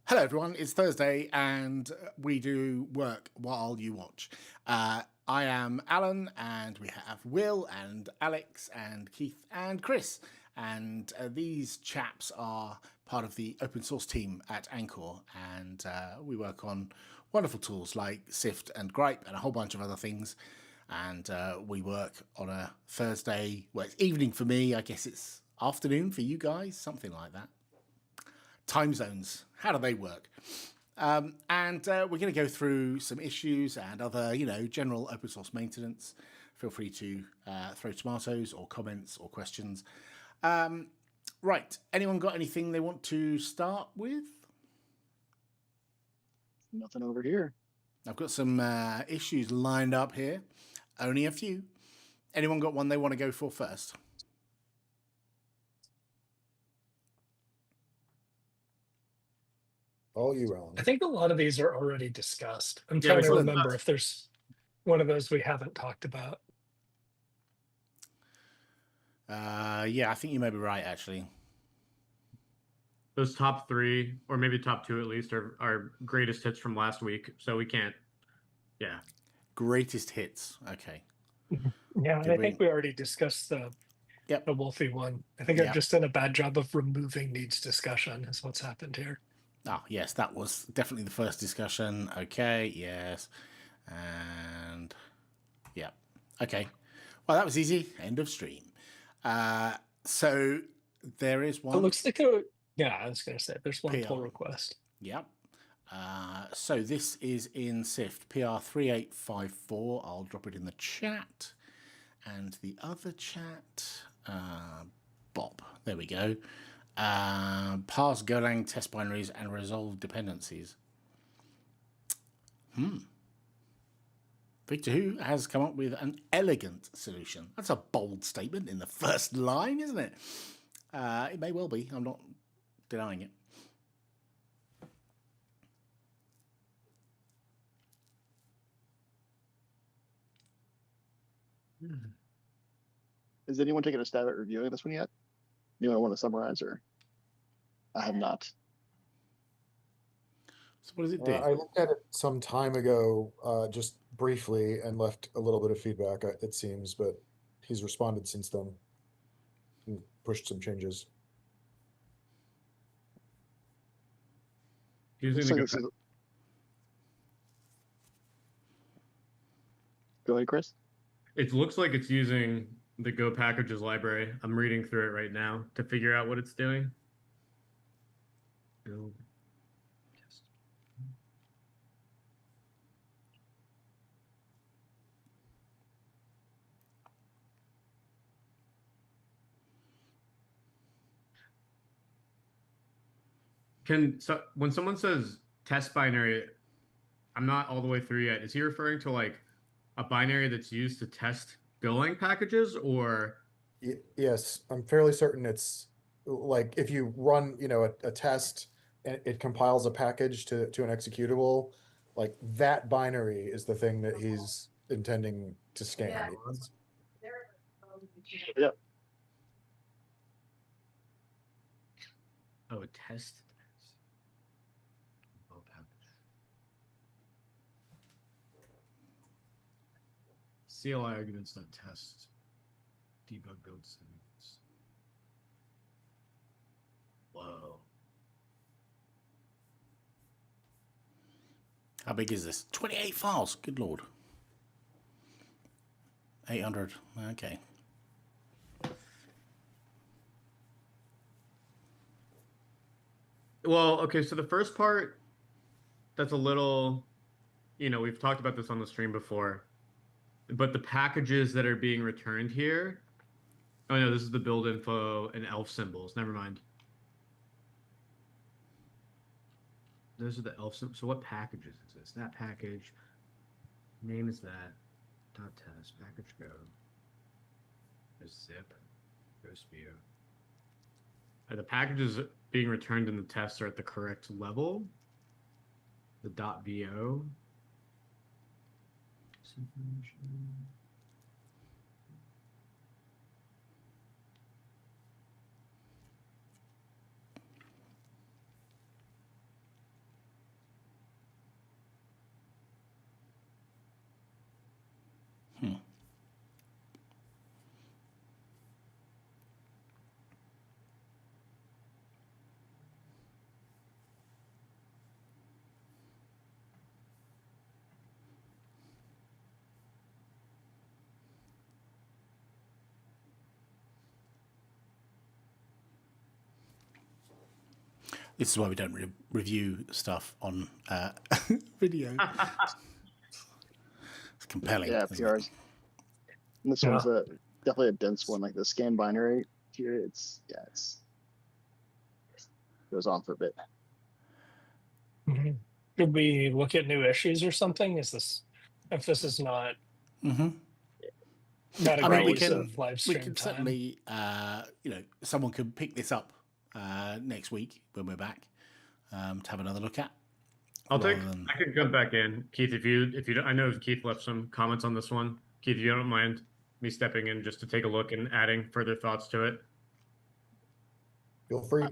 Hello, everyone. It's Thursday, and we do work while you watch. I am Alan, and we have Will, and Alex, and Keith, and Chris. And these chaps are part of the open source team at Anchore, and we work on wonderful tools like Syft and Grype and a whole bunch of other things. And we work on a Thursday. Well, it's evening for me. I guess it's afternoon for you guys, something like that. Time zones, how do they work? And we're going to go through some issues and other, general open source maintenance. Feel free to throw tomatoes or comments or questions. Right, anyone got anything they want to start with? Nothing over here. I've got some issues lined up here. Only a few. Anyone got one they want to go for first? All you, Alan. I think a lot of these are already discussed. I'm trying to remember if there's one of those we haven't talked about. Yeah, I think you may be right, actually. Those top three, or maybe top two at least, are greatest hits from last week. So we can't, yeah. Greatest hits. Okay. Yeah, and I think we already discussed the Wolfie one. I think I've just done a bad job of removing needs discussion is what's happened here. Oh, yes, that was definitely the first discussion. Okay, yes. And, yeah. Okay. Well, that was easy. End of stream. So there is one. It looks like I was going to say, there's one pull request. Yep. So this is in Syft, PR3854. I'll drop it in the chat. And the other chat, Bob. There we go. Parse Golang test binaries and resolve dependencies. Victor Who has come up with an elegant solution. That's a bold statement in the first line, isn't it? It may well be. I'm not denying it. Is anyone taking a stab at reviewing this one yet? Anyone want to summarize, or I have not. So what does it do? I looked at it some time ago, just briefly, and left a little bit of feedback, it seems, but he's responded since then and pushed some changes. Go ahead, Chris. It looks like it's using the Go packages library. I'm reading through it right now to figure out what it's doing. Build. Test. When someone says test binary, I'm not all the way through yet. Is he referring to like a binary that's used to test Golang packages, or? Yes, I'm fairly certain it's like if you run, a test and it compiles a package to an executable, like that binary is the thing that he's intending to scan. Yep. Oh, a test. CLI arguments not test. Debug build settings. Whoa. How big is this? 28 files. Good Lord. 800. Okay. Well, okay, so the first part, that's a little, we've talked about this on the stream before, but the packages that are being returned here, oh no, this is the build info and elf symbols, never mind. Those are the elf symbols. So what packages is this? That package, name is that, dot test, package go, there's zip, ghost view. The packages being returned in the tests are at the correct level. The .vo. This is why we don't review stuff on video. It's compelling. Yeah, isn't PRs. it? And this one's definitely a dense one, like the scan binary here. It's goes on for a bit. Mm-hmm. Could we look at new issues or something? If this is not not a great use of live stream we can time. certainly, someone could pick this up next week when we're back to have another look at. I could jump back in, Keith. If you don't, I know Keith left some comments on this one. Keith, if you don't mind me stepping in just to take a look and adding further thoughts to it. Feel free.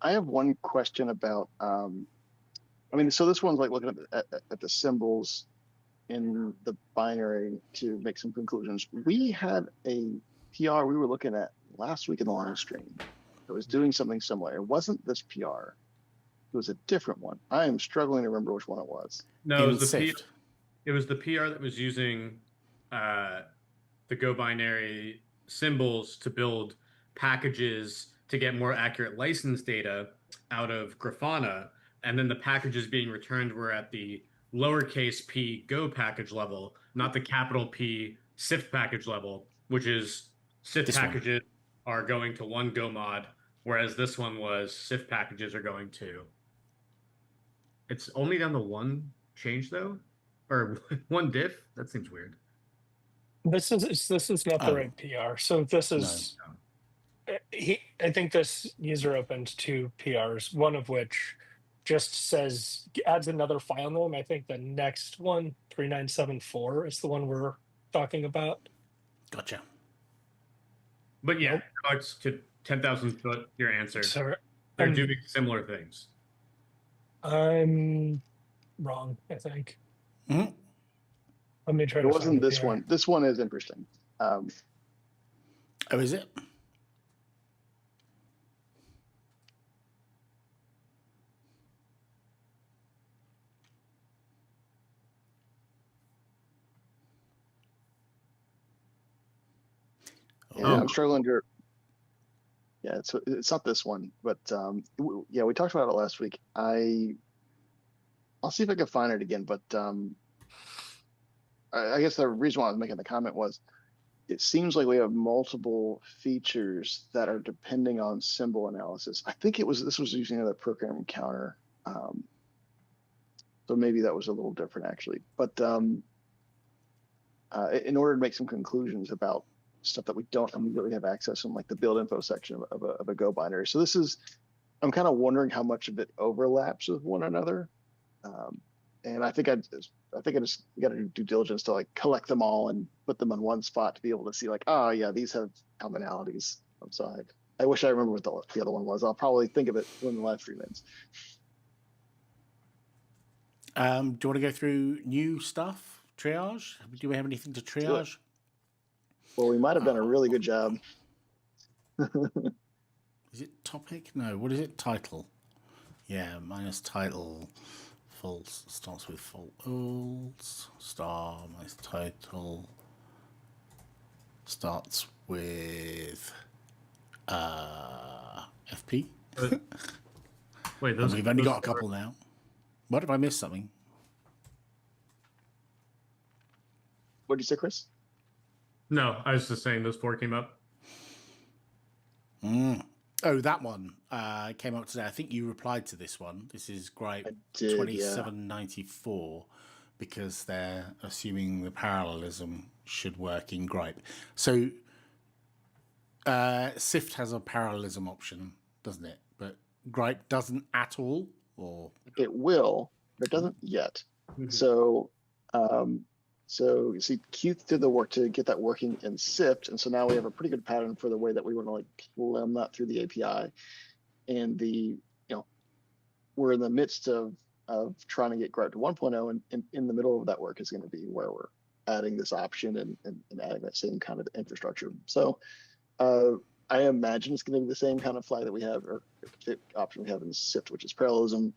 I have one question about. So this one's like looking at the symbols in the binary to make some conclusions. We had a PR we were looking at last week in the live stream that was doing something similar. It wasn't this PR. It was a different one. I am struggling to remember which one it was. No, it was the PR that was using the Go binary symbols to build packages to get more accurate license data out of Grafana, and then the packages being returned were at the lowercase p Go package level, not the capital P Syft package level, which is Syft packages are going to one Go mod, whereas this one was Syft packages are going to. It's only down to one change though, or one diff. That seems weird. This is not the right PR. So this is. No. I think this user opened 2 PRs, one of which just says adds another file name. I think the next one, 3974, is the one we're talking about. Gotcha. But yeah, it's to 10,000 foot. Your answer. Sorry, they're doing similar things. I'm wrong, I think. Mm-hmm. Let me try. It wasn't this one. This one is interesting. Oh, is it? Yeah, I'm struggling to. Yeah, it's not this one, but yeah, we talked about it last week. I'll see if I can find it again, but I guess the reason why I was making the comment was it seems like we have multiple features that are depending on symbol analysis. I think this was using another program counter, so maybe that was a little different actually. But in order to make some conclusions about stuff that we don't immediately have access in, like the build info section of a Go binary. So I'm kind of wondering how much of it overlaps with one another. And I think I just got to do due diligence to like collect them all and put them in one spot to be able to see like, oh yeah, these have commonalities. So I wish I remember what the other one was. I'll probably think of it when the live stream ends. Do you want to go through new stuff? Triage? Do we have anything to triage? Well, we might have done a really good job. Is it topic? No. What is it? Title. Yeah, minus title. False starts with false. Star minus title starts with FP. Wait, we've only got a couple now. What if I missed something? What did you say, Chris? No, I was just saying those 4 came up. Oh, that one came up today. I think you replied to this one. This is Grype 2794 because they're assuming the parallelism should work in Grype. So Syft has a parallelism option, doesn't it? But Grype doesn't at all, or it will, but it doesn't yet. Mm-hmm. So you see, Keith did the work to get that working in Syft, and so now we have a pretty good pattern for the way that we want to like plumb that through the API. And we're in the midst of trying to get Grype to 1.0, and in the middle of that work is going to be where we're adding this option and adding that same kind of infrastructure. So I imagine it's going to be the same kind of flag that we have, or option we have in Syft, which is parallelism.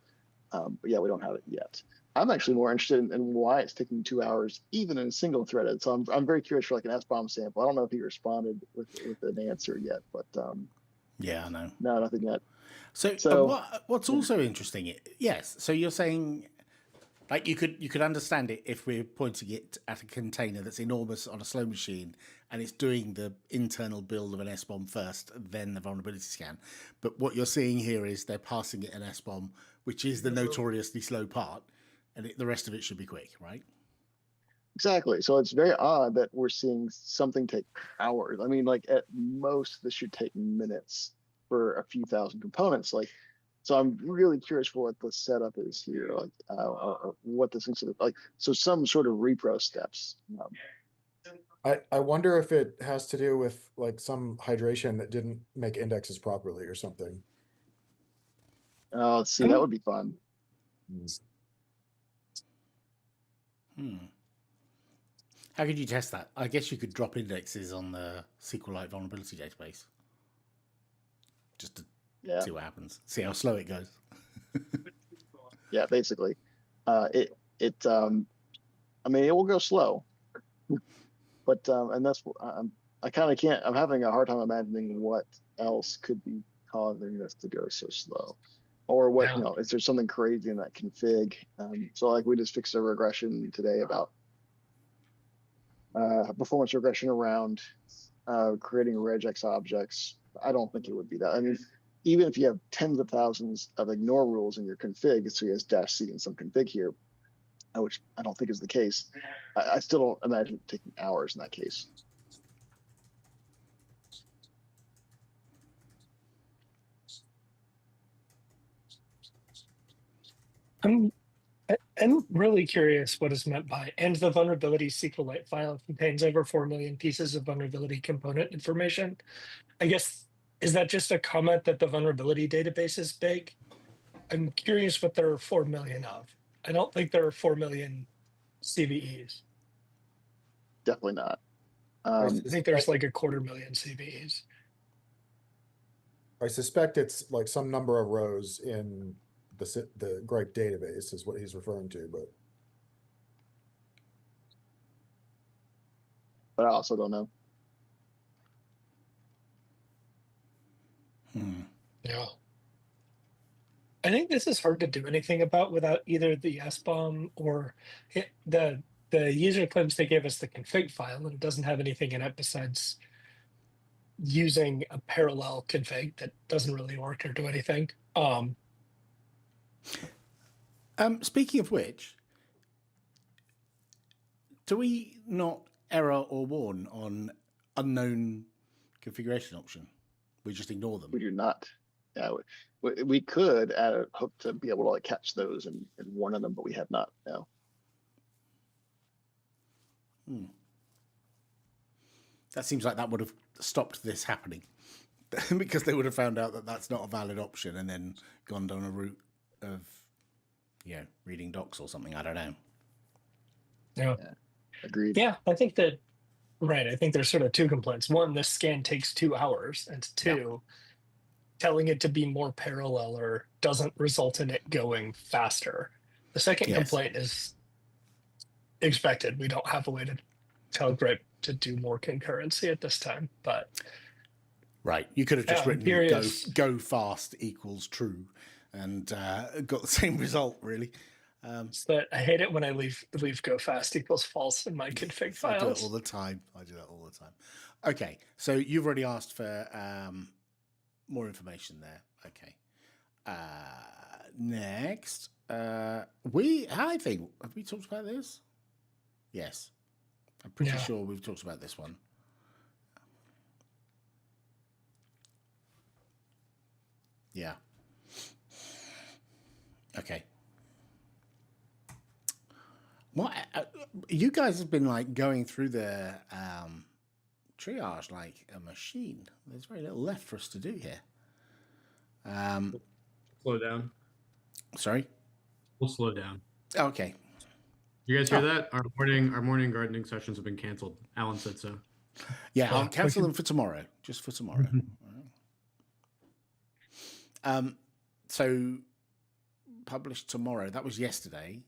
But yeah, we don't have it yet. I'm actually more interested in why it's taking 2 hours, even in single threaded. So I'm very curious for like an SBOM sample. I don't know if he responded with an answer yet, but Yeah, I know. No, nothing yet. So, So what's also interesting? Yes. So you're saying, like, you could understand it if we're pointing it at a container that's enormous on a slow machine, and it's doing the internal build of an SBOM first, then the vulnerability scan. But what you're seeing here is they're passing it an SBOM, which is the notoriously slow part, and the rest of it should be quick, right? exactly. So it's very odd that we're seeing something take hours. I mean, like at most, this should take minutes for a few thousand components. Like, so I'm really curious for what the setup is here, like what this thing's like. So some sort of repro steps. I wonder if it has to do with like some hydration that didn't make indexes properly or something. Let's see, that would be fun. How could you test that? I guess you could drop indexes on the SQLite vulnerability database, just to see what happens, see how slow it goes. Yeah, basically, I mean, it will go slow, but and that's I kind of can't. I'm having a hard time imagining what else could be causing this to go so slow, or what is there something crazy in that config? So like we just fixed a regression today about performance regression around creating regex objects. I don't think it would be that. I mean, even if you have tens of thousands of ignore rules in your config, so he has -c in some config here, which I don't think is the case. I still don't imagine it taking hours in that case. I'm really curious what is meant by, and the vulnerability SQLite file contains over 4 million pieces of vulnerability component information. I guess, is that just a comment that the vulnerability database is big? I'm curious what there are 4 million of. I don't think there are 4 million CVEs. Definitely not. I think there's like 250,000 CVEs. I suspect it's like some number of rows in the Grype database is what he's referring to, but I also don't know. Yeah. I think this is hard to do anything about without either the SBOM or the user claims they gave us the config file, and it doesn't have anything in it besides using a parallel config that doesn't really work or do anything. Speaking of which, do we not error or warn on unknown configuration option? We just ignore them. We do not. Yeah, we could add a hook to be able to like catch those and warn them, but we have not. No. That seems like that would have stopped this happening because they would have found out that that's not a valid option and then gone down a route of, reading docs or something. I don't know. Yeah. Agreed. Yeah, I think that, right. I think there's sort of two complaints. One, this scan takes 2 hours, and two, telling it to be more paralleler doesn't result in it going faster. The second complaint is expected. We don't have a way to tell Grype to do more concurrency at this time, but right, you could have just written go fast equals true and got the same result, really. But I hate it when I leave go fast equals false in my config files. I do it all the time. Okay, so you've already asked for more information there. Okay. Next, have we talked about this? Yes. I'm pretty sure we've talked about this one. Yeah. Okay. What you guys have been like going through the triage like a machine. There's very little left for us to do here. Slow down. Sorry? We'll slow down. Okay. You guys hear that? Our morning gardening sessions have been canceled. Alan said so. Yeah, I'll cancel them for tomorrow. Just for tomorrow. So published tomorrow. That was yesterday.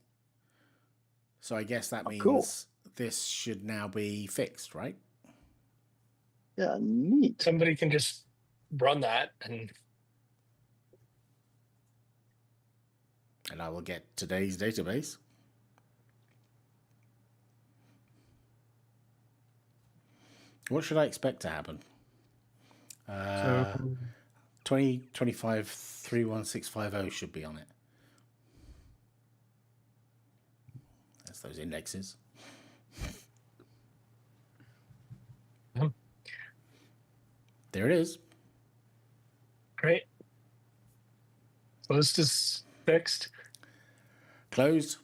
So I guess that means this should now be fixed, right? Yeah, neat. Somebody can just run that, and I will get today's database. What should I expect to happen? So 2025 31650 should be on it. That's those indexes. There it is. great. Closed is fixed. Closed.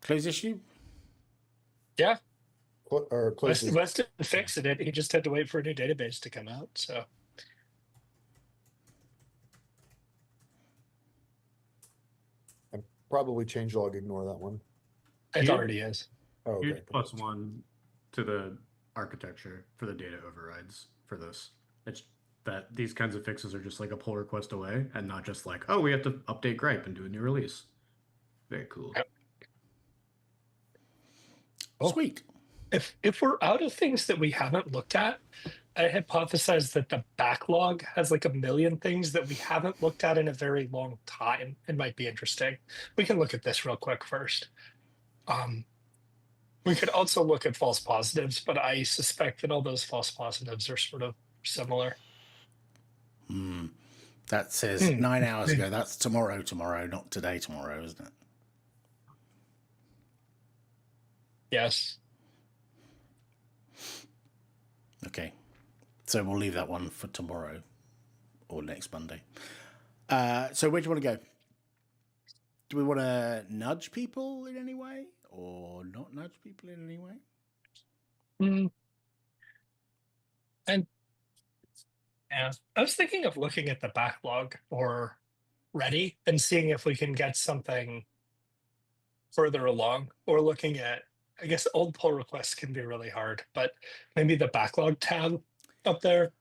Close issue. Yeah, Or close. West didn't fix it. He just had to wait for a new database to come out. So Probably changelog ignore that one. it Yeah. already is. Oh, okay. here's +1 to the architecture for the data overrides for this. It's that these kinds of fixes are just like a pull request away and not just like, oh, we have to update Grype and do a new release. Very cool. Yep. Oh. Sweet. If we're out of things that we haven't looked at, I hypothesize that the backlog has like 1 million things that we haven't looked at in a very long time. It might be interesting. We can look at this real quick first. We could also look at false positives, but I suspect that all those false positives are sort of similar. That says 9 hours ago. That's tomorrow, not today, tomorrow, isn't it? Yes. Okay. So we'll leave that one for tomorrow or next Monday. So where do you want to go? Do we want to nudge people in any way or not nudge people in any way? And yeah, I was thinking of looking at the backlog or ready and seeing if we can get something further along, or looking at, I guess old pull requests can be really hard, but maybe the backlog tab up there,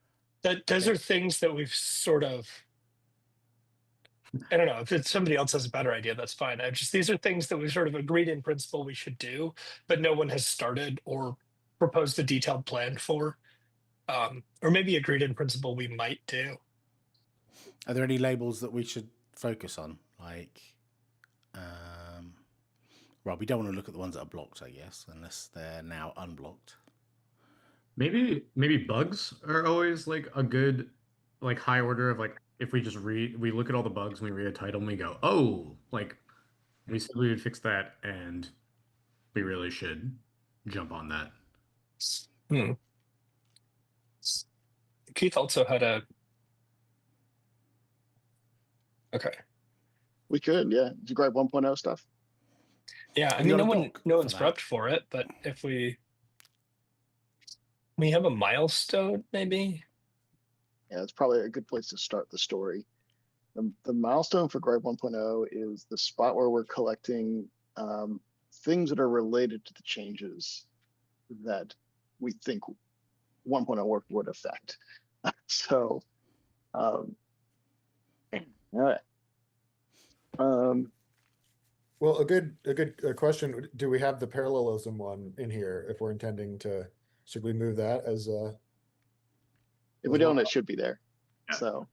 that those are things that we've sort of, I don't know, if somebody else has a better idea, that's fine. These are things that we've sort of agreed in principle we should do, but no one has started or proposed a detailed plan for, or maybe agreed in principle we might do. Are there any labels that we should focus on? Like, well, we don't want to look at the ones that are blocked, I guess, unless they're now unblocked. Maybe bugs are always like a good like high order of like if we just we look at all the bugs and we read a title and we go, oh, like we said we would fix that and we really should jump on that. Keith also had a okay. We could, yeah. Do Grype 1.0 stuff? Yeah, I We mean, got a no doc one's for that. prepped for it, but if we have a milestone, maybe. Yeah, it's probably a good place to start the story. The milestone for Grype 1.0 is the spot where we're collecting things that are related to the changes that we think 1.0 work would affect. So, all right. Well, a good question. Do we have the parallelism one in here if we're intending to? Should we move that as a? If we don't, it should be there. Yeah. So,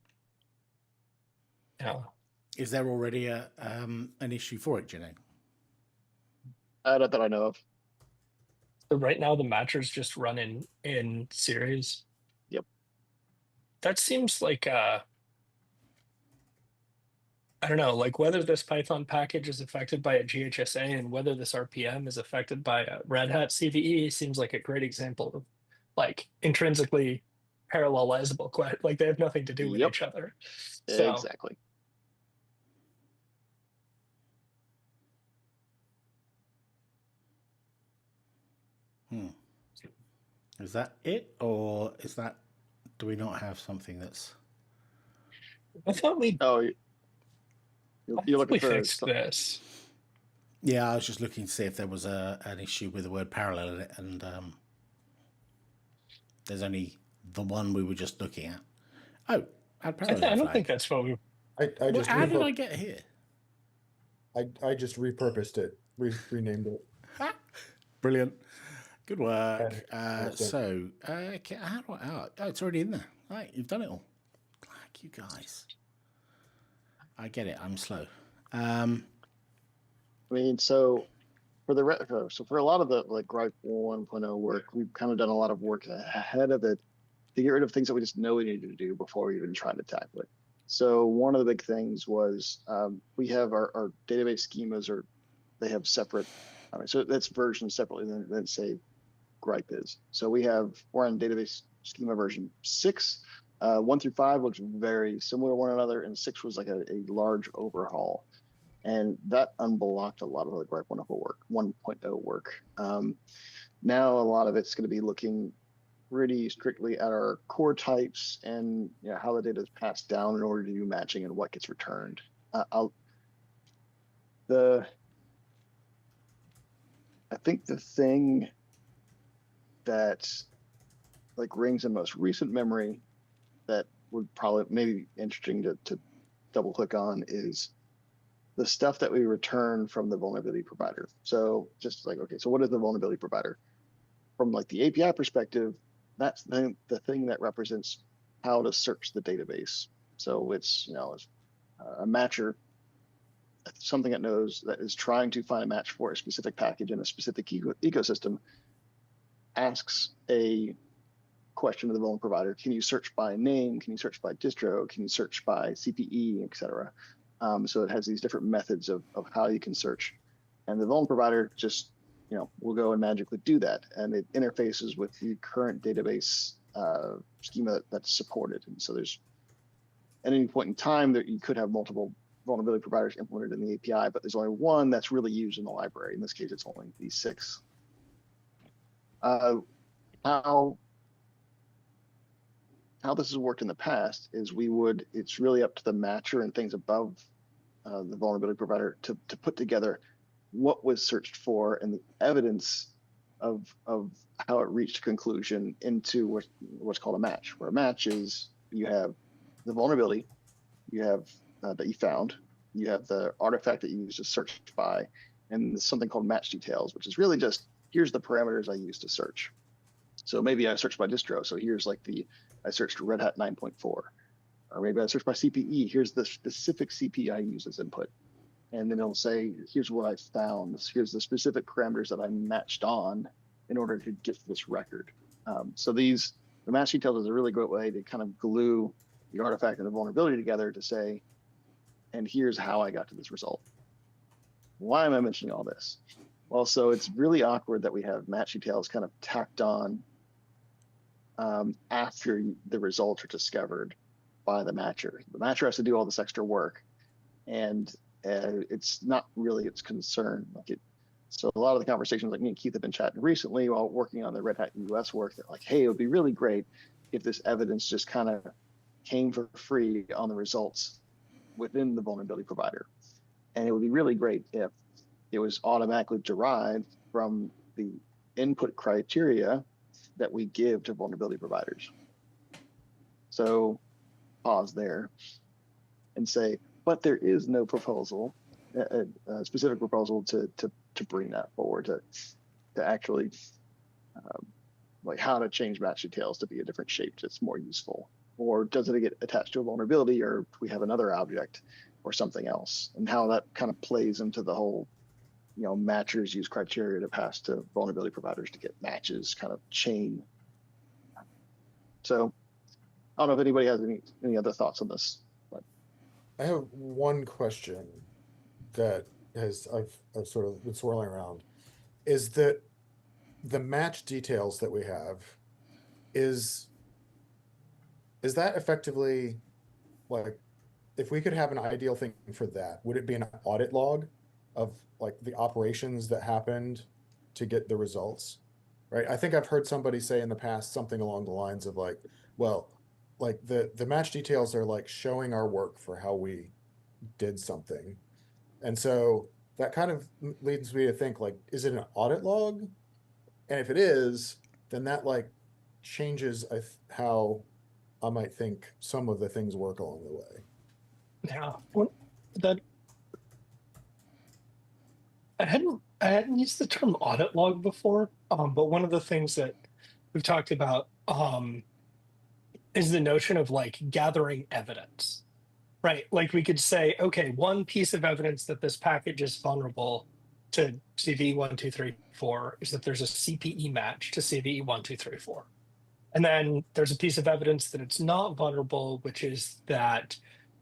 Yeah. Is there already an issue for it, Jenny? not that I know of. So right now the matchers just run in series. Yep. That seems like I don't know, like whether this Python package is affected by a GHSA and whether this RPM is affected by a Red Hat CVE seems like a great example of like intrinsically parallelizable. Like they have nothing to do with Yep. each other. So Exactly. Is that it, or is that? Do we not have something that's? I thought we Oh, you're looking we for fixed this. Yeah, I was just looking to see if there was an issue with the word parallel in it, and there's only the one we were just looking at. Oh, add parallel. I don't flag. think that's what we. I just How did I get here? I just repurposed it, renamed it. Brilliant. Good work. Okay, that's it. So, okay, how do I? Oh, it's already in there. Right, you've done it all. you guys. I get it. I'm slow. I mean, so for a lot of the like Grype 1.0 work, we've kind of done a lot of work ahead of it to get rid of things that we just know we needed to do before we even tried to tackle it. So one of the big things was we have our database schemas they have separate. I mean, so that's versioned separately than say Grype is. So we're on database schema version 6. 1 through 5 looks very similar to one another, and 6 was like a large overhaul. And that unblocked a lot of the Grype 1.0 work. Now a lot of it's going to be looking pretty strictly at our core types and how the data is passed down in order to do matching and what gets returned. I think the thing that like rings in most recent memory that would probably maybe be interesting to double click on is the stuff that we return from the vulnerability provider. So just like, okay, so what is the vulnerability provider? From like the API perspective, that's the thing that represents how to search the database. So it's a matcher, something that is trying to find a match for a specific package in a specific ecosystem, asks a question to the vulnerability provider. Can you search by name? Can you search by distro? Can you search by CPE, etc.? So it has these different methods of how you can search. And the vulnerability provider just will go and magically do that. And it interfaces with the current database schema that's supported. And so there's at any point in time that you could have multiple vulnerability providers implemented in the API, but there's only one that's really used in the library. In this case, it's only these 6. How this has worked in the past is it's really up to the matcher and things above the vulnerability provider to put together what was searched for and the evidence of how it reached a conclusion into what's called a match, where a match is you have the vulnerability, you have that you found, you have the artifact that you used to search by, and something called match details, which is really just here's the parameters I used to search. So maybe I searched by distro. So here's like I searched Red Hat 9.4, or maybe I searched by CPE. Here's the specific CPE I use as input. And then it'll say, here's what I found. Here's the specific parameters that I matched on in order to get this record. So the match details is a really great way to kind of glue the artifact and the vulnerability together to say, and here's how I got to this result. Why am I mentioning all this? Well, so it's really awkward that we have match details kind of tacked on after the results are discovered by the matcher. The matcher has to do all this extra work, and it's not really its concern. So a lot of the conversations like me and Keith have been chatting recently while working on the Red Hat US work, they're like, hey, it would be really great if this evidence just kind of came for free on the results within the vulnerability provider. And it would be really great if it was automatically derived from the input criteria that we give to vulnerability providers. So pause there and say, but there is no proposal, a specific proposal to bring that forward, to actually like how to change match details to be a different shape that's more useful. Or does it get attached to a vulnerability, or we have another object or something else, and how that kind of plays into the whole matchers use criteria to pass to vulnerability providers to get matches kind of chain. So I don't know if anybody has any other thoughts on this. But I have one question that I've sort of been swirling around, is that the match details that we have, is that effectively, like, if we could have an ideal thing for that, would it be an audit log of like the operations that happened to get the results, right? I think I've heard somebody say in the past something along the lines of like, well, like the match details are like showing our work for how we did something. And so that kind of leads me to think, like, is it an audit log? And if it is, then that like changes how I might think some of the things work along the way. Yeah, that I hadn't used the term audit log before, but one of the things that we've talked about is the notion of like gathering evidence, right? Like we could say, okay, one piece of evidence that this package is vulnerable to CVE1234 is that there's a CPE match to CVE1234. And then there's a piece of evidence that it's not vulnerable, which is that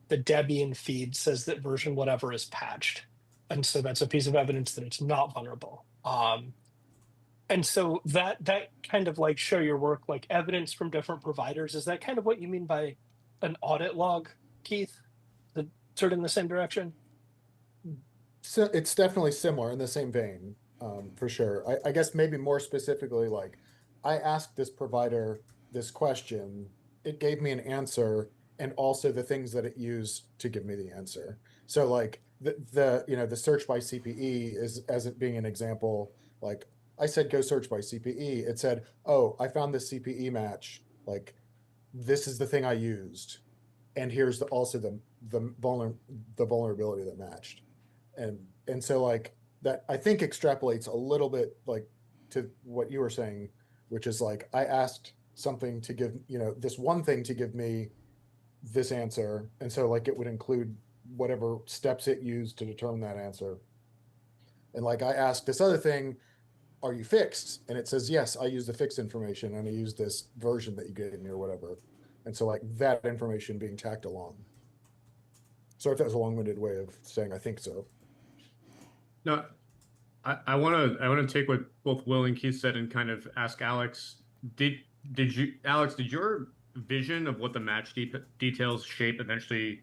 the Debian feed says that version whatever is patched. And so that's a piece of evidence that it's not vulnerable. And so that kind of like show your work, like evidence from different providers, is that kind of what you mean by an audit log, Keith? The sort of in the same direction? So it's definitely similar in the same vein, for sure. I guess maybe more specifically, like I asked this provider this question, it gave me an answer, and also the things that it used to give me the answer. So like the search by CPE is, as it being an example, like I said, go search by CPE. It said, oh, I found this CPE match. Like this is the thing I used, and here's also the vulnerability that matched. And so like that I think extrapolates a little bit like to what you were saying, which is like I asked something to give, this one thing to give me this answer, and so like it would include whatever steps it used to determine that answer. And like I asked this other thing, are you fixed? And it says, yes, I used the fixed information and I used this version that you gave me or whatever. And so like that information being tacked along. Sorry if that was a long-winded way of saying I think so. No, I want to take what both Will and Keith said and kind of ask Alex. Did your vision of what the match details shape eventually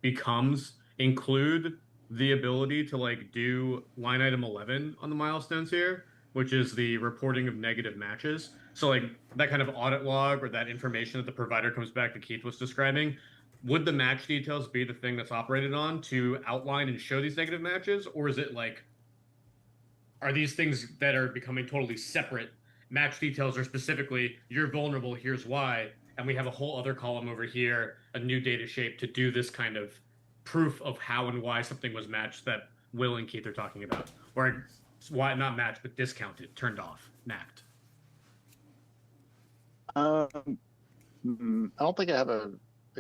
becomes include the ability to like do line item 11 on the milestones here, which is the reporting of negative matches? So like that kind of audit log or that information that the provider comes back that Keith was describing, would the match details be the thing that's operated on to outline and show these negative matches? Or is it like, are these things that are becoming totally separate? Match details are specifically, you're vulnerable, here's why. And we have a whole other column over here, a new data shape to do this kind of proof of how and why something was matched that Will and Keith are talking about. Or why not matched, but discounted, turned off, nacked. I don't think I have a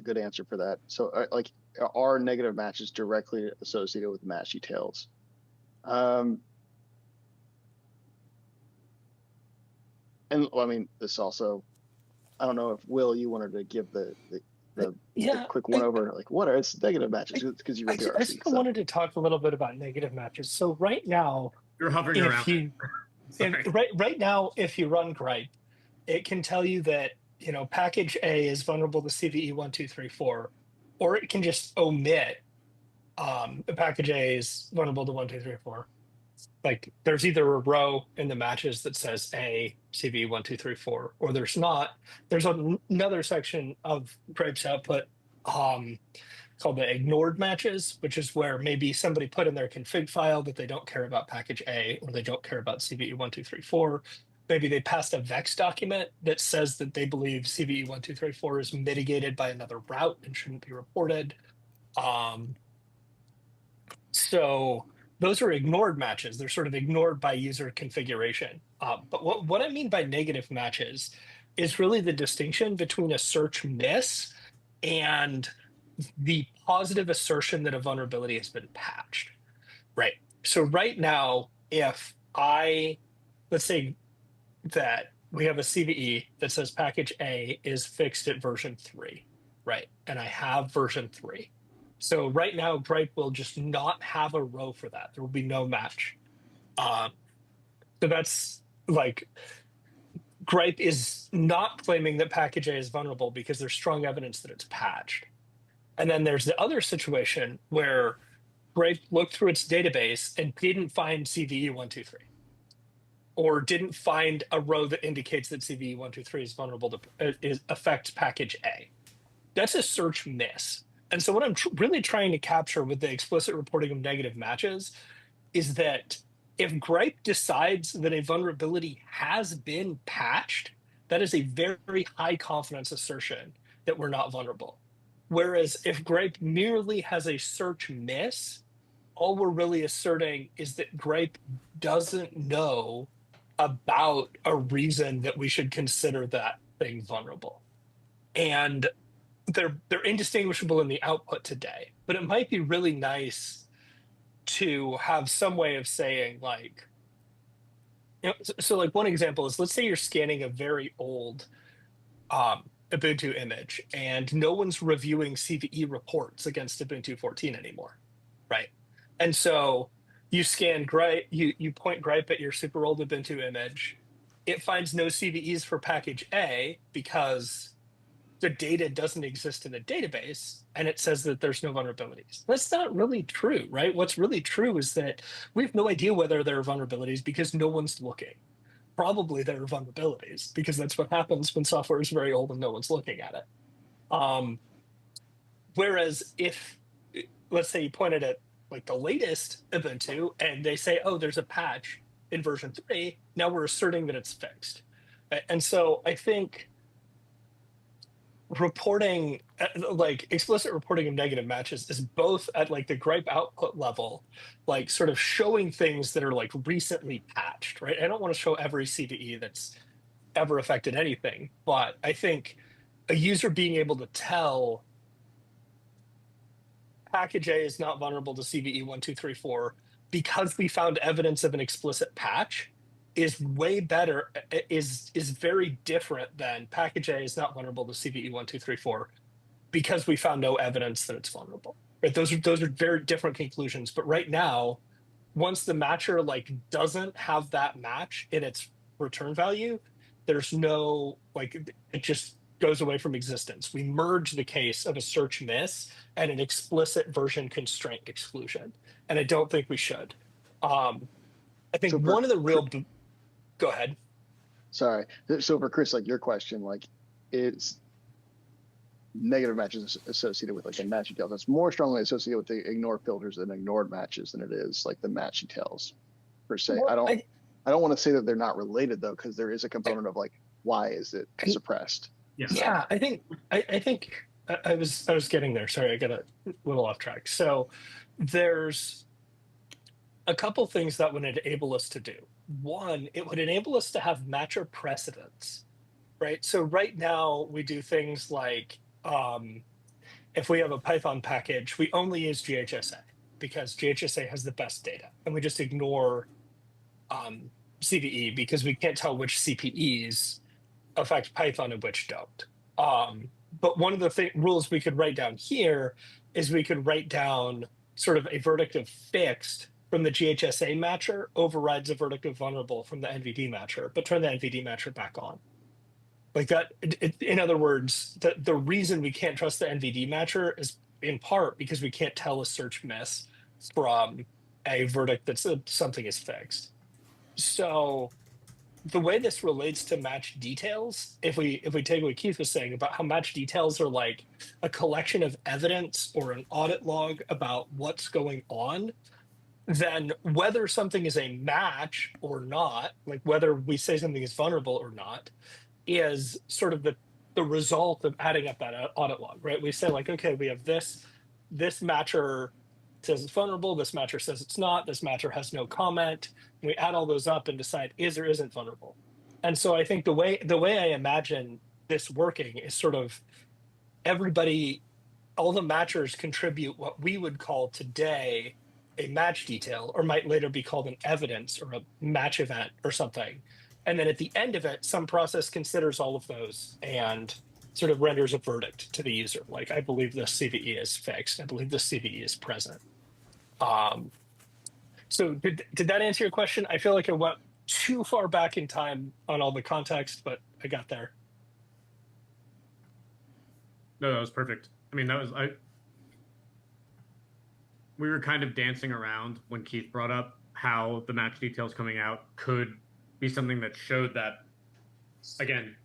good answer for that. So like are negative matches directly associated with match details? And I mean, this also, I don't know if Will, you wanted to give the quick one over, like what are its negative matches? Because you were the I think I wanted to talk a little bit about negative matches. So right now, you're hovering around. Right now, if you run Grype, it can tell you that package A is vulnerable to CVE1234, or it can just omit package A is vulnerable to 1234. Like there's either a row in the matches that says A CVE1234, or there's not. There's another section of Grype's output called the ignored matches, which is where maybe somebody put in their config file that they don't care about package A or they don't care about CVE1234. Maybe they passed a VEX document that says that they believe CVE1234 is mitigated by another route and shouldn't be reported. So those are ignored matches. They're sort of ignored by user configuration. But what I mean by negative matches is really the distinction between a search miss and the positive assertion that a vulnerability has been patched, right? So right now, if let's say that we have a CVE that says package A is fixed at version 3, right? And I have version 3. So right now, Grype will just not have a row for that. There will be no match. So that's like, Grype is not claiming that package A is vulnerable because there's strong evidence that it's patched. And then there's the other situation where Grype looked through its database and didn't find CVE123, or didn't find a row that indicates that CVE123 is vulnerable to affects package A. That's a search miss. And so what I'm really trying to capture with the explicit reporting of negative matches is that if Grype decides that a vulnerability has been patched, that is a very high confidence assertion that we're not vulnerable. Whereas if Grype merely has a search miss, all we're really asserting is that Grype doesn't know about a reason that we should consider that thing vulnerable. and they're indistinguishable in the output today. But it might be really nice to have some way of saying, like, so like one example is, let's say you're scanning a very old Ubuntu image and no one's reviewing CVE reports against Ubuntu 14 anymore, right? And so you scan Grype, you point Grype at your super old Ubuntu image. It finds no CVEs for package A because the data doesn't exist in the database, and it says that there's no vulnerabilities. That's not really true, right? What's really true is that we have no idea whether there are vulnerabilities because no one's looking. Probably there are vulnerabilities because that's what happens when software is very old and no one's looking at it. Whereas if, let's say you pointed at like the latest Ubuntu and they say, oh, there's a patch in version 3, now we're asserting that it's fixed. And so I think reporting, like explicit reporting of negative matches, is both at like the Grype output level, like sort of showing things that are like recently patched, right? I don't want to show every CVE that's ever affected anything, but I think a user being able to tell package A is not vulnerable to CVE 1234 because we found evidence of an explicit patch is way better, is very different than package A is not vulnerable to CVE 1234 because we found no evidence that it's vulnerable. Right? Those are very different conclusions. But right now, once the matcher like doesn't have that match in its return value, there's no, like, it just goes away from existence. We merge the case of a search miss and an explicit version constraint exclusion, and I don't think we should. I think So one of the real go ahead. Sorry. So for Chris, like your question, like it's negative matches associated with like the match details. It's more strongly associated with the ignore filters and ignored matches than it is like the match details per se. Well, I don't want to say that they're not related though, because there is a component of like, why is it suppressed? Yeah, I think I was getting there. Sorry, I got a little off track. So there's a couple things that would enable us to do. One, it would enable us to have matcher precedence, right? So right now we do things like if we have a Python package, we only use GHSA because GHSA has the best data, and we just ignore CVE because we can't tell which CPEs affect Python and which don't. But one of the rules we could write down here is we could write down sort of a verdict of fixed from the GHSA matcher overrides a verdict of vulnerable from the NVD matcher, but turn the NVD matcher back on. Like that, in other words, the reason we can't trust the NVD matcher is in part because we can't tell a search miss from a verdict that something is fixed. So the way this relates to match details, if we take what Keith was saying about how match details are like a collection of evidence or an audit log about what's going on, then whether something is a match or not, like whether we say something is vulnerable or not, is sort of the result of adding up that audit log, right? We say like, okay, we have this matcher says it's vulnerable, this matcher says it's not, this matcher has no comment. And we add all those up and decide is or isn't vulnerable. And so I think the way I imagine this working is sort of everybody, all the matchers contribute what we would call today a match detail, or might later be called an evidence or a match event or something. And then at the end of it, some process considers all of those and sort of renders a verdict to the user. Like, I believe this CVE is fixed. I believe this CVE is present. So did that answer your question? I feel like I went too far back in time on all the context, but I got there. No, that was perfect. I mean, we were kind of dancing around when Keith brought up how the match details coming out could be something that showed that, again,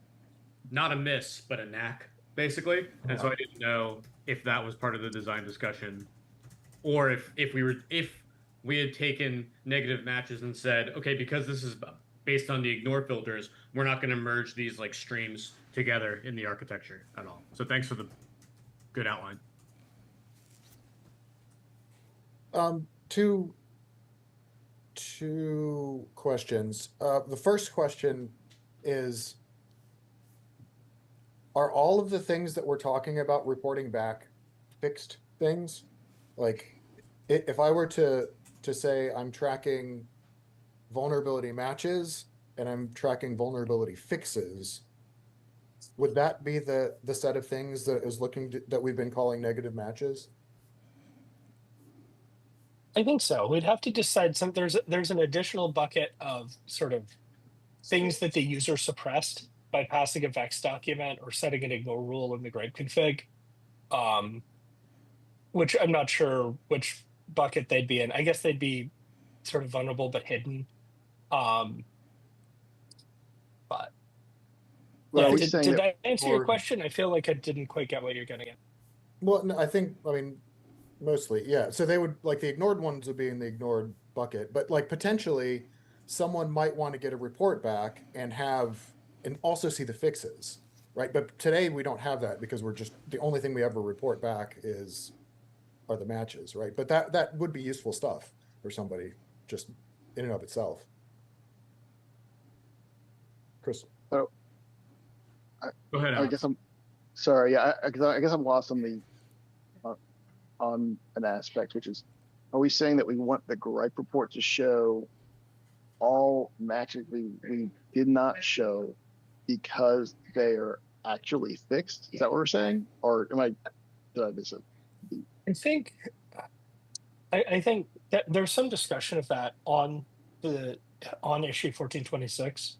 not a miss, but a knack, basically. And so I didn't know if that was part of the design discussion, or if we had taken negative matches and said, okay, because this is based on the ignore filters, we're not going to merge these like streams together in the architecture at all. So thanks for the good outline. Two questions. The first question is, are all of the things that we're talking about reporting back fixed things? Like, if I were to say I'm tracking vulnerability matches and I'm tracking vulnerability fixes, would that be the set of things that is that we've been calling negative matches? I think so. We'd have to decide some. There's an additional bucket of sort of things that the user suppressed by passing a vex document or setting an ignore rule in the Grype config, which I'm not sure which bucket they'd be in. I guess they'd be sort of vulnerable but hidden. But But yeah, are we did, saying did that? I answer your Or- question? I feel like I didn't quite get what you're getting at. Well, no, I mean, mostly, yeah. So they would, like, the ignored ones would be in the ignored bucket, but like potentially someone might want to get a report back and also see the fixes, right? But today we don't have that because the only thing we ever report back are the matches, right? But that would be useful stuff for somebody just in and of itself. Chris. Oh, Go ahead, I Alex. guess I'm sorry. Yeah, I guess I'm lost on on an aspect, which is, are we saying that we want the Grype report to show all matches we did not show because they are actually fixed? Is that what we're saying, or did I miss it? I think that there's some discussion of that on issue 1426.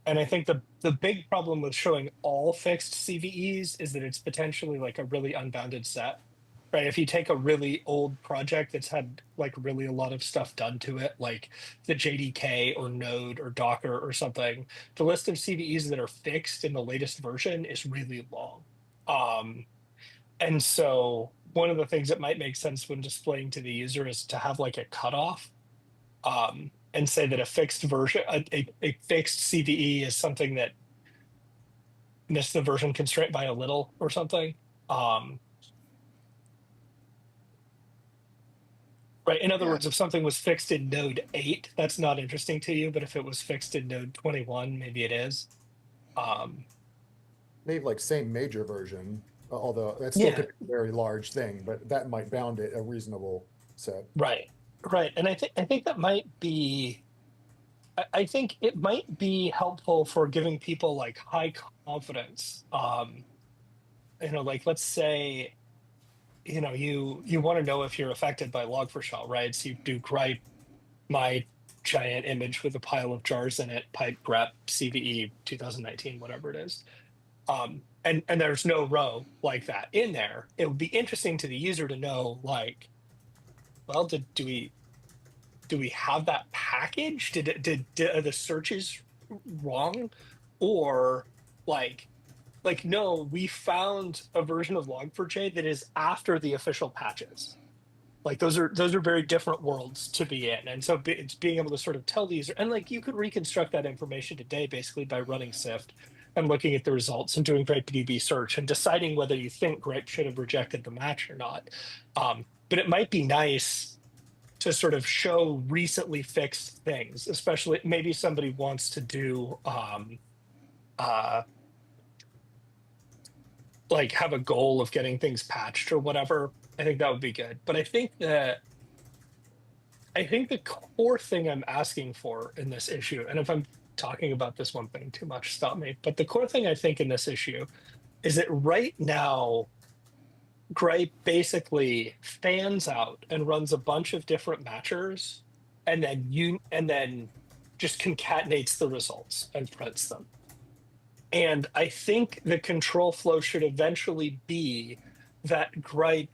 And I think the big problem with showing all fixed CVEs is that it's potentially like a really unbounded set, right? If you take a really old project that's had like really a lot of stuff done to it, like the JDK or Node or Docker or something, the list of CVEs that are fixed in the latest version is really long. And so one of the things that might make sense when displaying to the user is to have like a cutoff, and say that a fixed version, a fixed CVE is something that missed the version constraint by a little or something. Right. In other Yeah. words, if something was fixed in node 8, that's not interesting to you. But if it was fixed in node 21, maybe it is. Maybe like same major version, although that's still could be a very large thing, but that might bound it a reasonable set. Right. And I think that might be, I think it might be helpful for giving people like high confidence. Like let's say, you want to know if you're affected by log4shell, right? So you do Grype my giant image with a pile of jars in it, pipe grep CVE 2019, whatever it is. And there's no row like that in there. It would be interesting to the user to know, like, well, do we have that package? Are the searches wrong? Or like no, we found a version of log4j that is after the official patches. Like those are very different worlds to be in. And so it's being able to sort of tell the user, and like you could reconstruct that information today basically by running Syft and looking at the results and doing gripedb search and deciding whether you think Grype should have rejected the match or not. But it might be nice to sort of show recently fixed things, especially maybe somebody wants to do like have a goal of getting things patched or whatever. I think that would be good. But I think the core thing I'm asking for in this issue, and if I'm talking about this one thing too much, stop me. But the core thing I think in this issue is that right now, Grype basically fans out and runs a bunch of different matchers, and then just concatenates the results and prints them. And I think the control flow should eventually be that Grype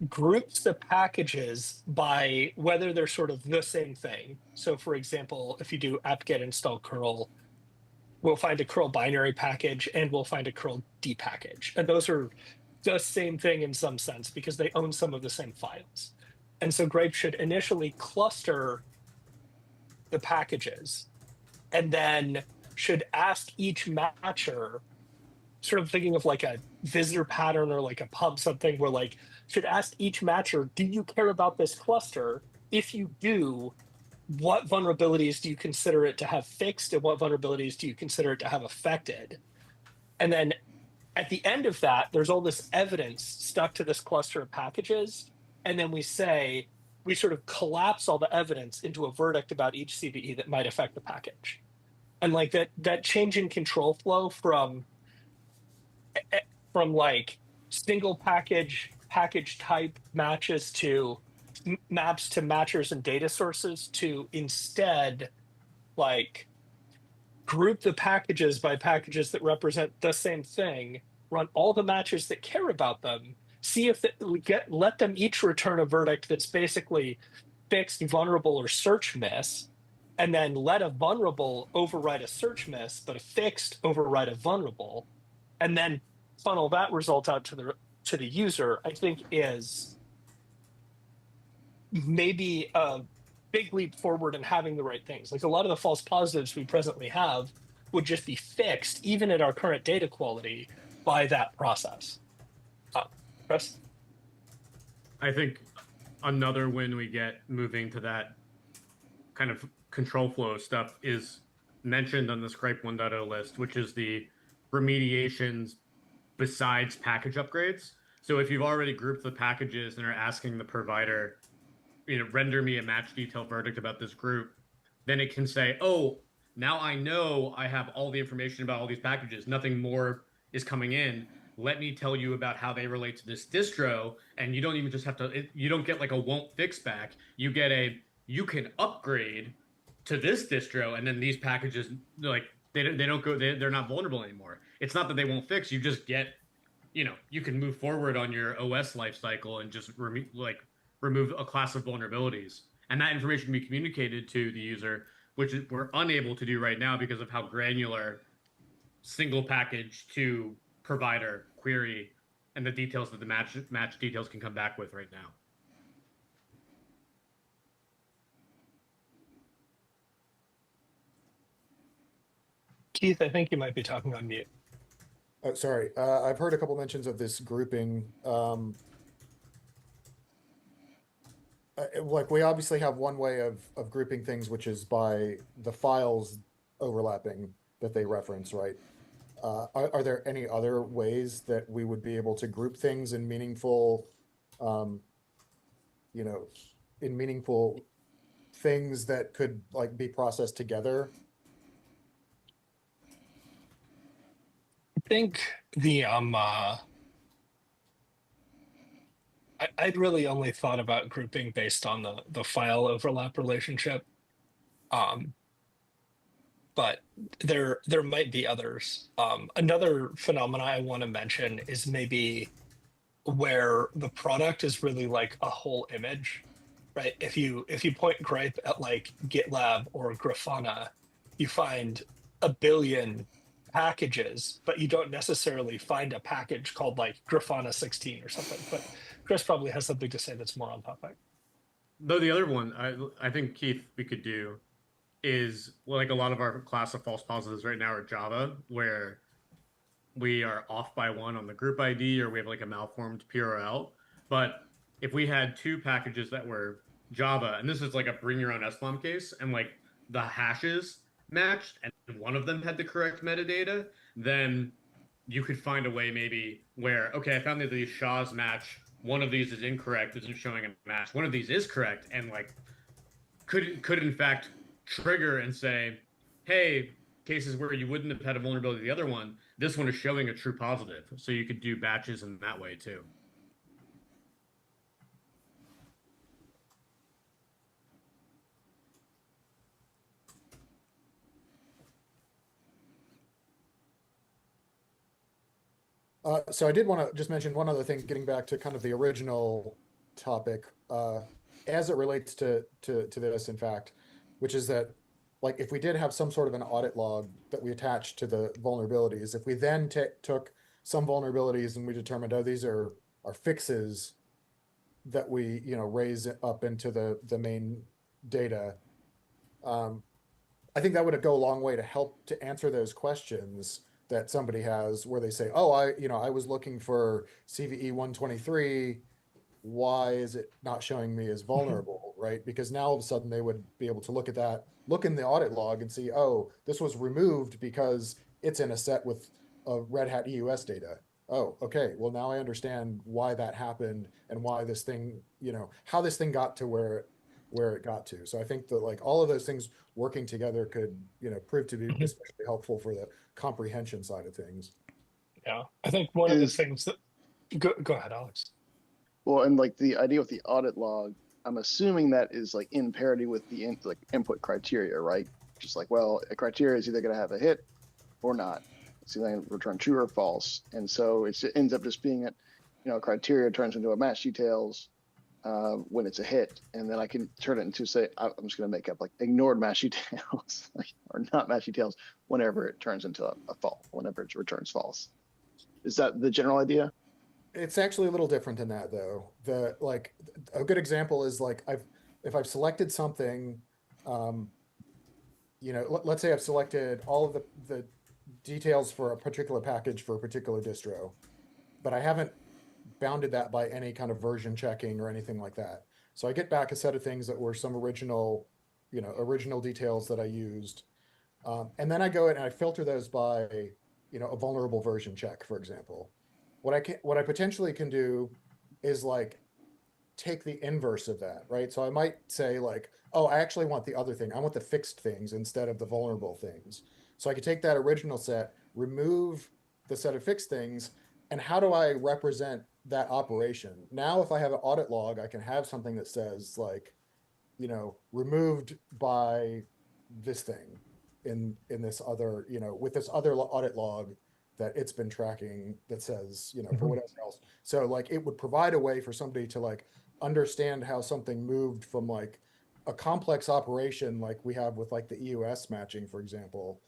groups the packages by whether they're sort of the same thing. So for example, if you do apt-get install curl, we'll find a curl binary package and we'll find a curl d package. And those are the same thing in some sense because they own some of the same files. And so Grype should initially cluster the packages and then should ask each matcher, sort of thinking of like a visitor pattern or like a pub something where like should ask each matcher, do you care about this cluster? If you do, what vulnerabilities do you consider it to have fixed and what vulnerabilities do you consider it to have affected? And then at the end of that, there's all this evidence stuck to this cluster of packages. And then we sort of collapse all the evidence into a verdict about each CVE that might affect the package. And like that change in control flow from like single package type matches to maps to matchers and data sources to instead like group the packages by packages that represent the same thing, run all the matches that care about them, see if let them each return a verdict that's basically fixed, vulnerable, or search miss, and then let a vulnerable override a search miss, but a fixed override a vulnerable, and then funnel that result out to the user, I think is maybe a big leap forward in having the right things. Like a lot of the false positives we presently have would just be fixed, even at our current data quality, by that process. Chris? I think another win we get moving to that kind of control flow stuff is mentioned on this Grype 1.0 list, which is the remediations besides package upgrades. So if you've already grouped the packages and are asking the provider, render me a match detail verdict about this group, then it can say, oh, now I know I have all the information about all these packages. Nothing more is coming in. Let me tell you about how they relate to this distro. And you don't even just have to, you don't get like a won't fix back. You get you can upgrade to this distro. And then these packages, like they don't go, they're not vulnerable anymore. It's not that they won't fix, you just get, you can move forward on your OS lifecycle and just remove a class of vulnerabilities. And that information can be communicated to the user, which we're unable to do right now because of how granular single package to provider query and the details that the match details can come back with right now. Keith, I think you might be talking on mute. Oh, sorry. I've heard a couple mentions of this grouping. Like we obviously have one way of grouping things, which is by the files overlapping that they reference, right? Are there any other ways that we would be able to group things in meaningful, in meaningful things that could like be processed together? I think the I'd really only thought about grouping based on the file overlap relationship. But there might be others. Another phenomena I want to mention is maybe where the product is really like a whole image, right? If you point Grype at like GitLab or Grafana, you find a billion packages, but you don't necessarily find a package called like Grafana 16 or something. But Chris probably has something to say that's more on topic. Though the other one I think, Keith, we could do is like a lot of our class of false positives right now are Java, where we are off by one on the group ID or we have like a malformed PRL. But if we had two packages that were Java, and this is like a bring your own SBOM case, and like the hashes matched and one of them had the correct metadata, then you could find a way maybe where, okay, I found that these SHAs match, one of these is incorrect, isn't showing a match, one of these is correct, and like could in fact trigger and say, hey, cases where you wouldn't have had a vulnerability to the other one, this one is showing a true positive. So you could do batches in that way too. So I did want to just mention one other thing, getting back to kind of the original topic, as it relates to this, in fact, which is that, like, if we did have some sort of an audit log that we attached to the vulnerabilities, if we then took some vulnerabilities and we determined, oh, these are fixes that we, raise up into the main data, I think that would go a long way to help to answer those questions that somebody has where they say, oh, I was looking for CVE 123. Why is it not showing me as vulnerable, right? Because now all of a sudden they would be able to look at that, look in the audit log and see, oh, this was removed because it's in a set with of Red Hat EUS data. Oh, okay. Well, now I understand why that happened and why this thing, how this thing got to where it got to. So I think that like all of those things working together could, prove to be especially helpful for the comprehension side of things. Yeah, I think one of the things that go ahead, Alex. Well, and like the idea with the audit log, I'm assuming that is like in parity with the input criteria, right? Just like, well, a criteria is either going to have a hit or not. It's either going to return true or false. And so it ends up just being criteria turns into a match details when it's a hit. And then I can turn it into, say, I'm just going to make up like ignored match details or not match details whenever it turns into a false, whenever it returns false. Is that the general idea? It's actually a little different than that, though. A good example is like if I've selected something, let's say I've selected all of the details for a particular package for a particular distro, but I haven't bounded that by any kind of version checking or anything like that. So I get back a set of things that were some original details that I used, and then I go in and I filter those by a vulnerable version check, for example. What I potentially can do is like take the inverse of that, right? So I might say like, oh, I actually want the other thing. I want the fixed things instead of the vulnerable things. So I could take that original set, remove the set of fixed things, and how do I represent that operation? Now, if I have an audit log, I can have something that says like, removed by this thing in this other, with this other audit log that it's been tracking that says, for whatever else. So like it would provide a way for somebody to like understand how something moved from like a complex operation like we have with like the EUS matching, for example,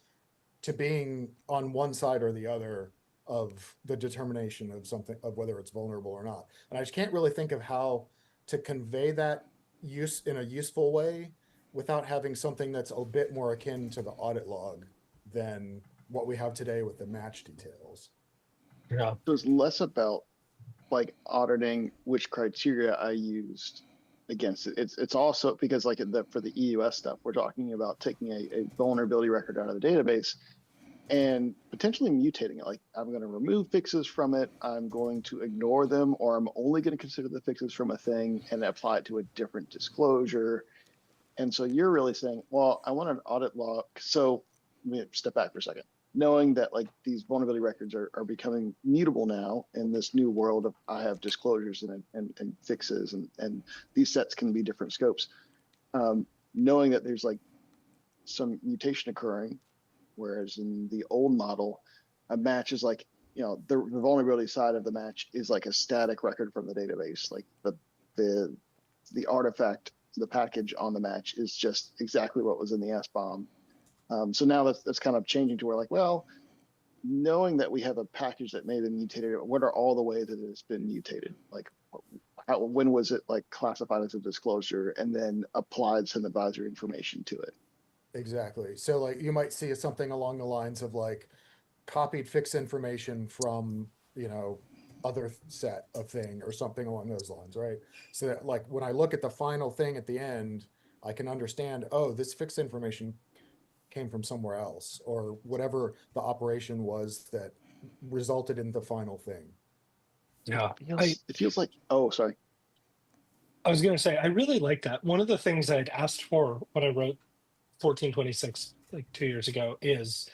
to being on one side or the other of the determination of something, of whether it's vulnerable or not. And I just can't really think of how to convey that use in a useful way without having something that's a bit more akin to the audit log than what we have today with the match details. Yeah. So it's less about like auditing which criteria I used against it. It's also because like for the EUS stuff, we're talking about taking a vulnerability record out of the database and potentially mutating it. Like I'm going to remove fixes from it. I'm going to ignore them, or I'm only going to consider the fixes from a thing and apply it to a different disclosure. And so you're really saying, well, I want an audit log. So let me step back for a second. Knowing that like these vulnerability records are becoming mutable now in this new world of I have disclosures and fixes and these sets can be different scopes. Knowing that there's like some mutation occurring, whereas in the old model, a match is like, the vulnerability side of the match is like a static record from the database. Like the artifact, the package on the match is just exactly what was in the SBOM. So now that's kind of changing to where like, well, knowing that we have a package that may have been mutated, what are all the ways that it's been mutated? Like when was it like classified as a disclosure and then applied some advisory information to it? Exactly. So like you might see something along the lines of like copied fixed information from, other set of thing or something along those lines, right? So that like when I look at the final thing at the end, I can understand, oh, this fixed information came from somewhere else, or whatever the operation was that resulted in the final thing. Yeah. It feels like, oh, sorry. I was going to say, I really like that. One of the things I'd asked for when I wrote 1426, like 2 years ago, is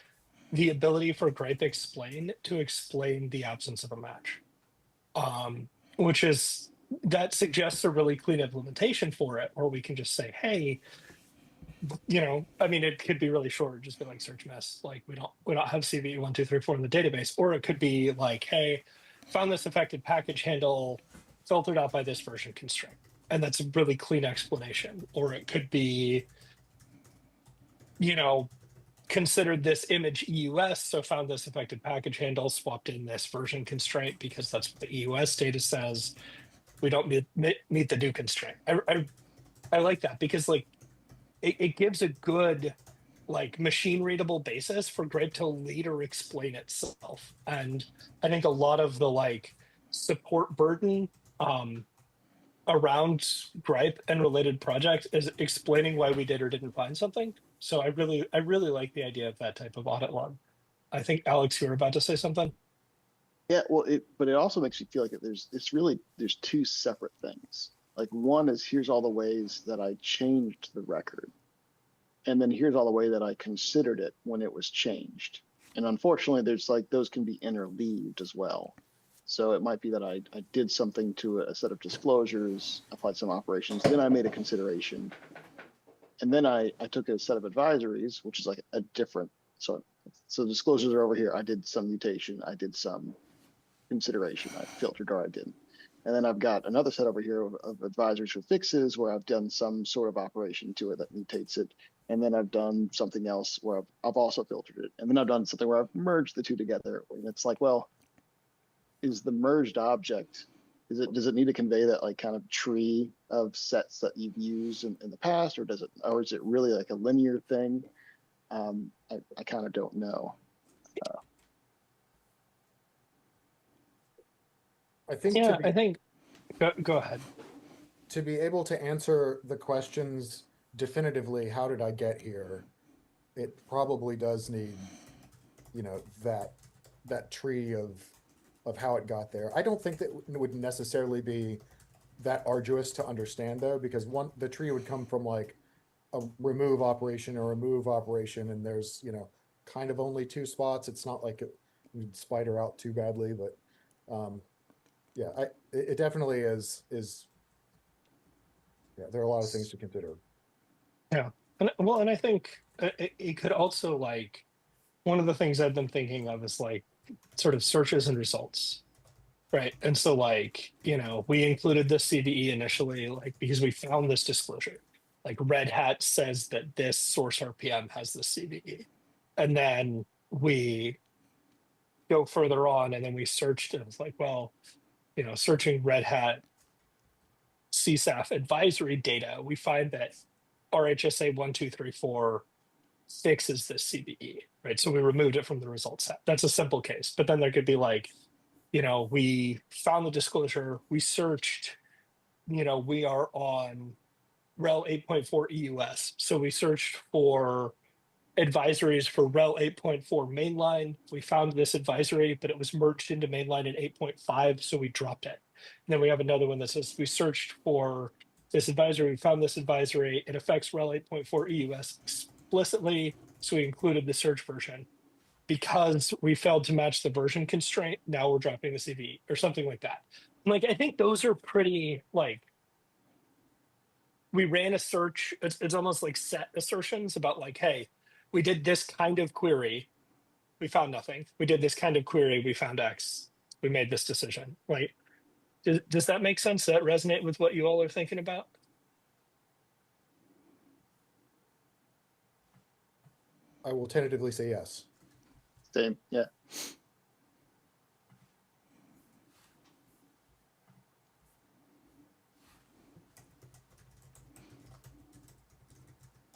the ability for Grype explain to explain the absence of a match, which is, that suggests a really clean implementation for it, or we can just say, hey, I mean, it could be really short, just be like search mess, like we don't have CVE 1, 2, 3, 4 in the database, or it could be like, hey, found this affected package handle filtered out by this version constraint, and that's a really clean explanation. Or it could be, considered this image EUS, so found this affected package handle, swapped in this version constraint because that's what the EUS data says. We don't meet the new constraint. I like that because like it gives a good like machine readable basis for Grype to later explain itself. And I think a lot of the like support burden around Grype and related projects is explaining why we did or didn't find something. So I really like the idea of that type of audit log. I think Alex, you were about to say something. Yeah, well, but it also makes you feel like there's two separate things. Like one is here's all the ways that I changed the record, and then here's all the way that I considered it when it was changed. And unfortunately, there's like those can be interleaved as well. So it might be that I did something to a set of disclosures, applied some operations, then I made a consideration, and then I took a set of advisories, which is like a different. So disclosures are over here. I did some mutation. I did some consideration. I filtered or I didn't. And then I've got another set over here of advisories for fixes where I've done some sort of operation to it that mutates it. And then I've done something else where I've also filtered it. And then I've done something where I've merged the two together. And it's like, well, is the merged object, does it need to convey that like kind of tree of sets that you've used in the past, or is it really like a linear thing? I kind of don't know. I think. Yeah, I think. Go ahead. To be able to answer the questions definitively, how did I get here? It probably does need, that tree of how it got there. I don't think that it would necessarily be that arduous to understand though, because the tree would come from like a remove operation or a move operation, and there's kind of only two spots. It's not like it would spider out too badly, but yeah, it definitely is. Yeah, there are a lot of things to consider. Yeah, and I think it could also, like, one of the things I've been thinking of is like sort of searches and results, right? And so like, we included this CVE initially, like because we found this disclosure. Like Red Hat says that this source RPM has this CVE, and then we go further on, and then we searched, and it's like, well, searching Red Hat CSAF advisory data, we find that RHSA 1234 fixes this CVE, right? So we removed it from the results set. That's a simple case. But then there could be like, we found the disclosure, we searched, we are on REL 8.4 EUS. So we searched for advisories for REL 8.4 mainline. We found this advisory, but it was merged into mainline in 8.5, so we dropped it. And then we have another one that says we searched for this advisory, we found this advisory, it affects REL 8.4 EUS explicitly, so we included the search version. Because we failed to match the version constraint, now we're dropping the CVE or something like that. Like, I think those are pretty, like, we ran a search, it's almost like set assertions about like, hey, we did this kind of query, we found nothing. We did this kind of query, we found X. We made this decision. Like, does that make sense? Does that resonate with what you all are thinking about? I will tentatively say yes. Same, yeah.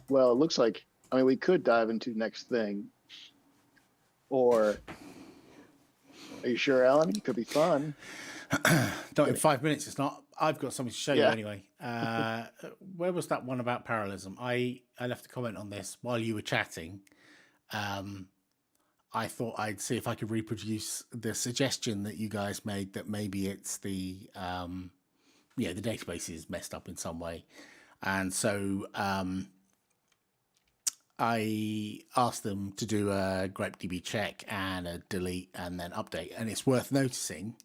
Well, it looks like, we could dive into next thing. Or, are you sure, Alan? It could be fun. Not in 5 minutes. It's not. I've got something to show you Yeah. anyway. Where was that one about parallelism? I left a comment on this while you were chatting. I thought I'd see if I could reproduce the suggestion that you guys made that maybe it's the database is messed up in some way. And so I asked them to do a grepedb check and a delete and then update. And it's worth noticing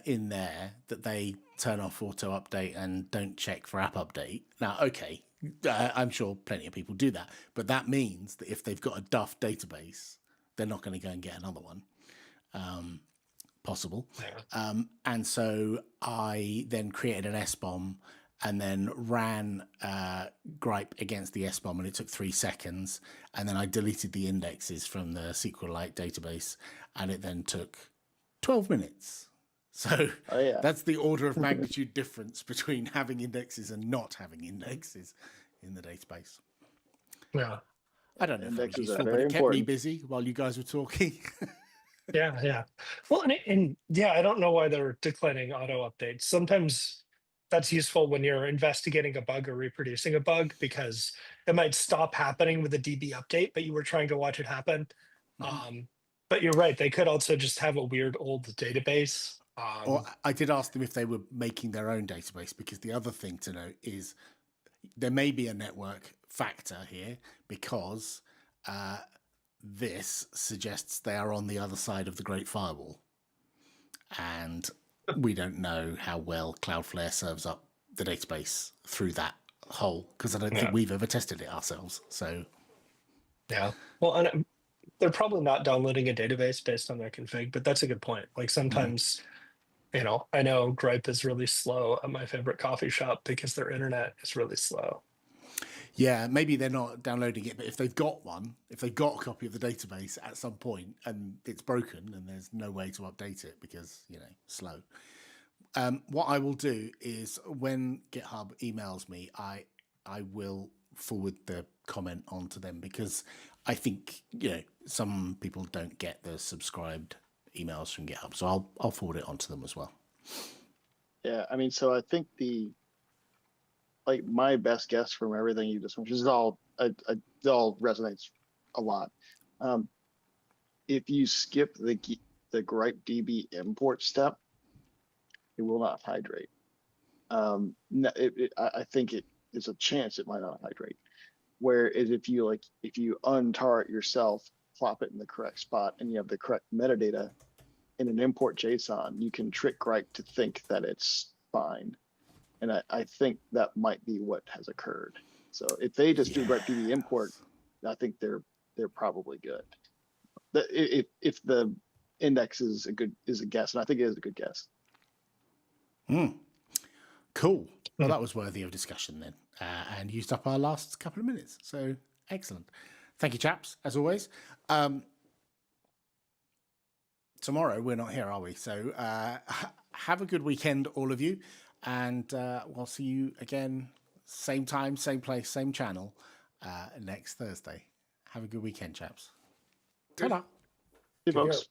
in there that they turn off auto update and don't check for app update. Now, okay, I'm sure plenty of people do that, but that means that if they've got a duff database, they're not going to go and get another one. Possible. And so I then created an SBOM and then ran Grype against the SBOM, and it took 3 seconds. And then I deleted the indexes from the SQLite database, and it then took 12 minutes. So that's the order of magnitude difference between having indexes and not having indexes in the database. Yeah. I don't know if Indexes it was useful, are but very it kept important. me busy while you guys were talking. Yeah. Well, and I don't know why they're declining auto updates. Sometimes that's useful when you're investigating a bug or reproducing a bug, because it might stop happening with a DB update, but you were trying to watch it happen. But you're right. They could also just have a weird old database. Or I did ask them if they were making their own database, because the other thing to note is there may be a network factor here, because this suggests they are on the other side of the Great Firewall. And we don't know how well Cloudflare serves up the database through that hole, because I don't think we've ever tested it ourselves. So, yeah. Well, and they're probably not downloading a database based on their config, but that's a good point. Like sometimes, I know Grype is really slow at my favorite coffee shop because their internet is really slow. yeah, maybe they're not downloading it, but if they've got one, if they've got a copy of the database at some point and it's broken and there's no way to update it because, slow. What I will do is when GitHub emails me, I will forward the comment onto them, because I think, some people don't get the subscribed emails from GitHub. So I'll forward it onto them as well. Yeah, I mean, so I think my best guess from everything you just mentioned, it all resonates a lot. If you skip the Grype DB import step, it will not hydrate. I think there's a chance it might not hydrate. Whereas if you untar it yourself, plop it in the correct spot, and you have the correct metadata in an import JSON, you can trick Grype to think that it's fine. And I think that might be what has occurred. So if they just do Grype DB import, I think they're probably good. If the index is a guess, and I think it is a good guess. Cool. Well, that was worthy of discussion then, and used up our last couple of minutes. So excellent. Thank you, chaps, as always. Tomorrow we're not here, are we? So have a good weekend, all of you, and we'll see you again, same time, same place, same channel, next Thursday. Have a good weekend, chaps. Ta-da. Hey, folks.